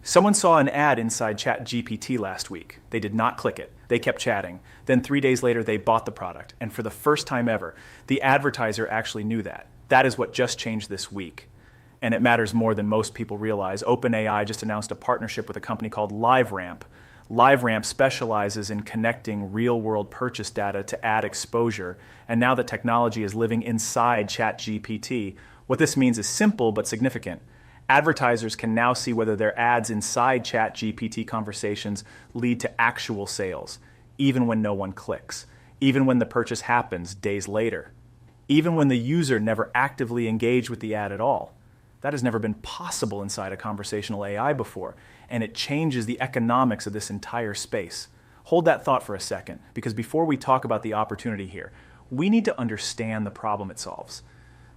Someone saw an ad inside ChatGPT last week. They did not click it. They kept chatting. Then 3 days later, they bought the product. And for the first time ever, the advertiser actually knew that. That is what just changed this week. And it matters more than most people realize. OpenAI just announced a partnership with a company called LiveRamp. LiveRamp specializes in connecting real-world purchase data to ad exposure. And now that technology is living inside ChatGPT, what this means is simple but significant. Advertisers can now see whether their ads inside ChatGPT conversations lead to actual sales, even when no one clicks, even when the purchase happens days later, even when the user never actively engaged with the ad at all. That has never been possible inside a conversational AI before, and it changes the economics of this entire space. Hold that thought for a second, because before we talk about the opportunity here, we need to understand the problem it solves.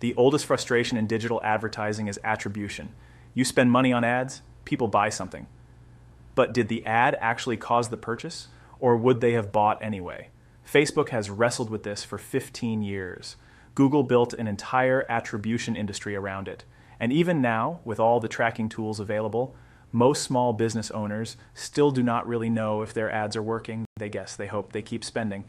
The oldest frustration in digital advertising is attribution. You spend money on ads, people buy something. But did the ad actually cause the purchase, or would they have bought anyway? Facebook has wrestled with this for 15 years. Google built an entire attribution industry around it. And even now, with all the tracking tools available, most small business owners still do not really know if their ads are working. They guess, they hope, they keep spending.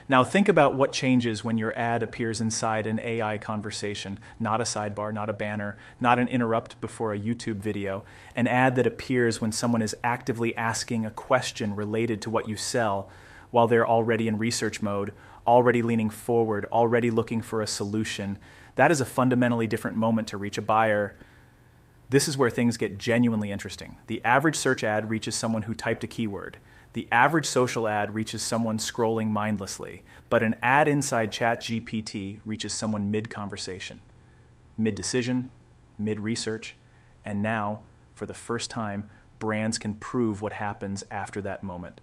Now think about what changes when your ad appears inside an AI conversation, not a sidebar, not a banner, not an interrupt before a YouTube video, an ad that appears when someone is actively asking a question related to what you sell while they're already in research mode, already leaning forward, already looking for a solution. That is a fundamentally different moment to reach a buyer. This is where things get genuinely interesting. The average search ad reaches someone who typed a keyword. The average social ad reaches someone scrolling mindlessly, but an ad inside ChatGPT reaches someone mid-conversation, mid-decision, mid-research, and now, for the first time, brands can prove what happens after that moment.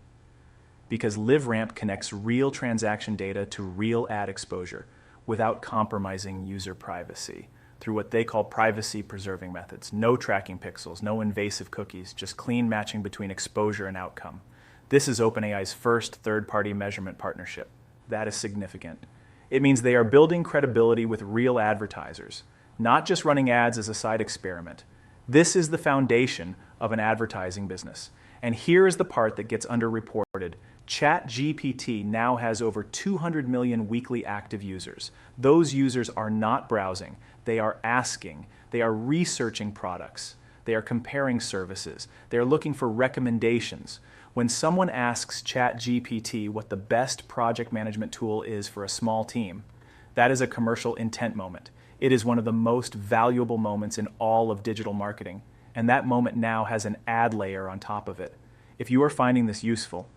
Because LiveRamp connects real transaction data to real ad exposure without compromising user privacy through what they call privacy-preserving methods. No tracking pixels, no invasive cookies, just clean matching between exposure and outcome. This is OpenAI's first third-party measurement partnership. That is significant. It means they are building credibility with real advertisers, not just running ads as a side experiment. This is the foundation of an advertising business. And here is the part that gets underreported. ChatGPT now has over 200 million weekly active users. Those users are not browsing. They are asking. They are researching products. They are comparing services. They are looking for recommendations. When someone asks ChatGPT what the best project management tool is for a small team, that is a commercial intent moment. It is one of the most valuable moments in all of digital marketing, and that moment now has an ad layer on top of it. If you are finding this useful,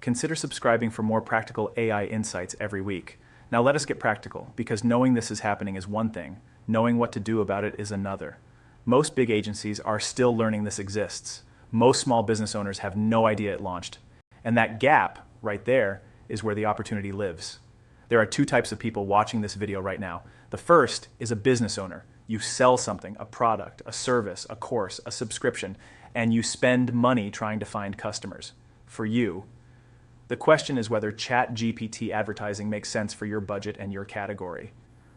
consider subscribing for more practical AI insights every week. Now let us get practical, because knowing this is happening is one thing, knowing what to do about it is another. Most big agencies are still learning this exists. Most small business owners have no idea it launched. And that gap right there is where the opportunity lives. There are two types of people watching this video right now. The first is a business owner. You sell something, a product, a service, a course, a subscription, and you spend money trying to find customers. For you, the question is whether ChatGPT advertising makes sense for your budget and your category.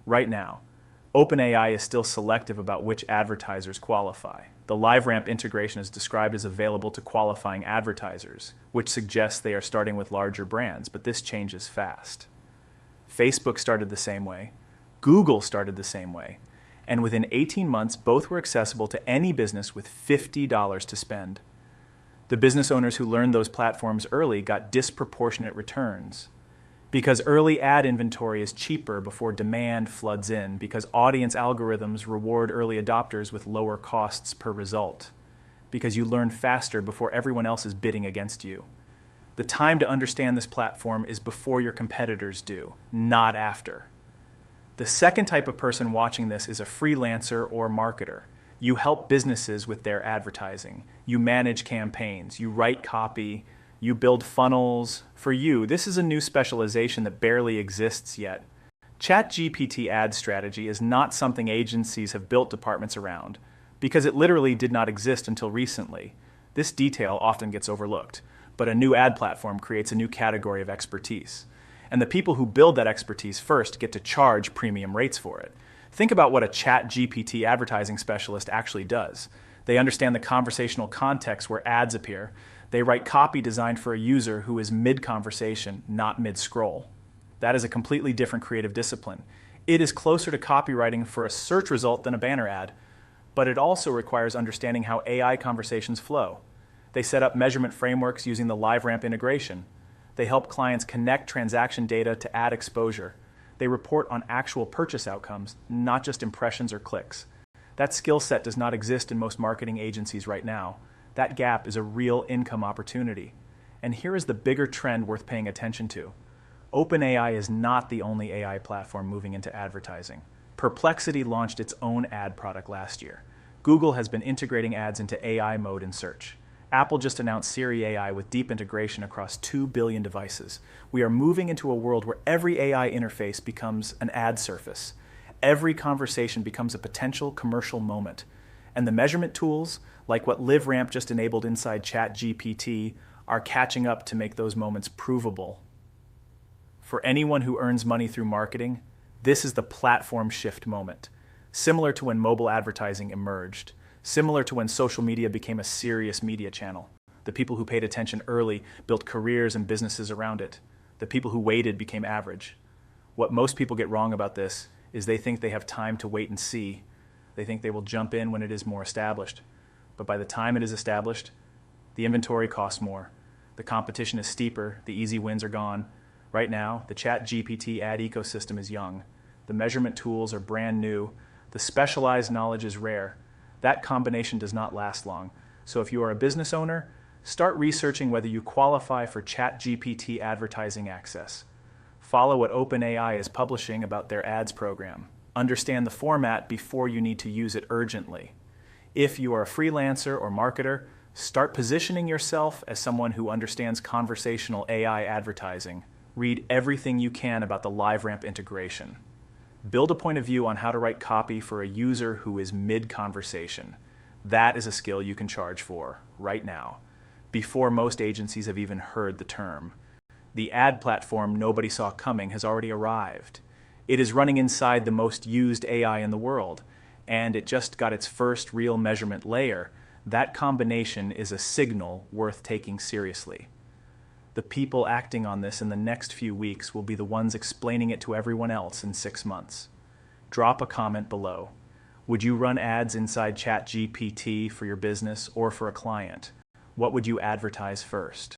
Right now, OpenAI is still selective about which advertisers qualify. The LiveRamp integration is described as available to qualifying advertisers, which suggests they are starting with larger brands, but this changes fast. Facebook started the same way. Google started the same way. And within 18 months, both were accessible to any business with $50 to spend. The business owners who learned those platforms early got disproportionate returns. Because early ad inventory is cheaper before demand floods in, because audience algorithms reward early adopters with lower costs per result, because you learn faster before everyone else is bidding against you. The time to understand this platform is before your competitors do, not after. The second type of person watching this is a freelancer or marketer. You help businesses with their advertising. You manage campaigns. You write copy. You build funnels. For you, this is a new specialization that barely exists yet. ChatGPT ad strategy is not something agencies have built departments around, because it literally did not exist until recently. This detail often gets overlooked, but a new ad platform creates a new category of expertise. And the people who build that expertise first get to charge premium rates for it. Think about what a ChatGPT advertising specialist actually does. They understand the conversational context where ads appear. They write copy designed for a user who is mid-conversation, not mid-scroll. That is a completely different creative discipline. It is closer to copywriting for a search result than a banner ad, but it also requires understanding how AI conversations flow. They set up measurement frameworks using the LiveRamp integration. They help clients connect transaction data to ad exposure. They report on actual purchase outcomes, not just impressions or clicks. That skill set does not exist in most marketing agencies right now. That gap is a real income opportunity. And here is the bigger trend worth paying attention to. OpenAI is not the only AI platform moving into advertising. Perplexity launched its own ad product last year. Google has been integrating ads into AI mode in search. Apple just announced Siri AI with deep integration across 2 billion devices. We are moving into a world where every AI interface becomes an ad surface. Every conversation becomes a potential commercial moment. And the measurement tools, like what LiveRamp just enabled inside ChatGPT, are catching up to make those moments provable. For anyone who earns money through marketing, this is the platform shift moment. Similar to when mobile advertising emerged. Similar to when social media became a serious media channel. The people who paid attention early built careers and businesses around it. The people who waited became average. What most people get wrong about this is they think they have time to wait and see. They think they will jump in when it is more established. But by the time it is established, the inventory costs more. The competition is steeper, the easy wins are gone. Right now, the ChatGPT ad ecosystem is young. The measurement tools are brand new. The specialized knowledge is rare. That combination does not last long. So if you are a business owner, start researching whether you qualify for ChatGPT advertising access. Follow what OpenAI is publishing about their ads program. Understand the format before you need to use it urgently. If you are a freelancer or marketer, start positioning yourself as someone who understands conversational AI advertising. Read everything you can about the LiveRamp integration. Build a point of view on how to write copy for a user who is mid-conversation. That is a skill you can charge for right now, before most agencies have even heard the term. The ad platform nobody saw coming has already arrived. It is running inside the most used AI in the world, and it just got its first real measurement layer. That combination is a signal worth taking seriously. The people acting on this in the next few weeks will be the ones explaining it to everyone else in 6 months. Drop a comment below. Would you run ads inside ChatGPT for your business or for a client? What would you advertise first?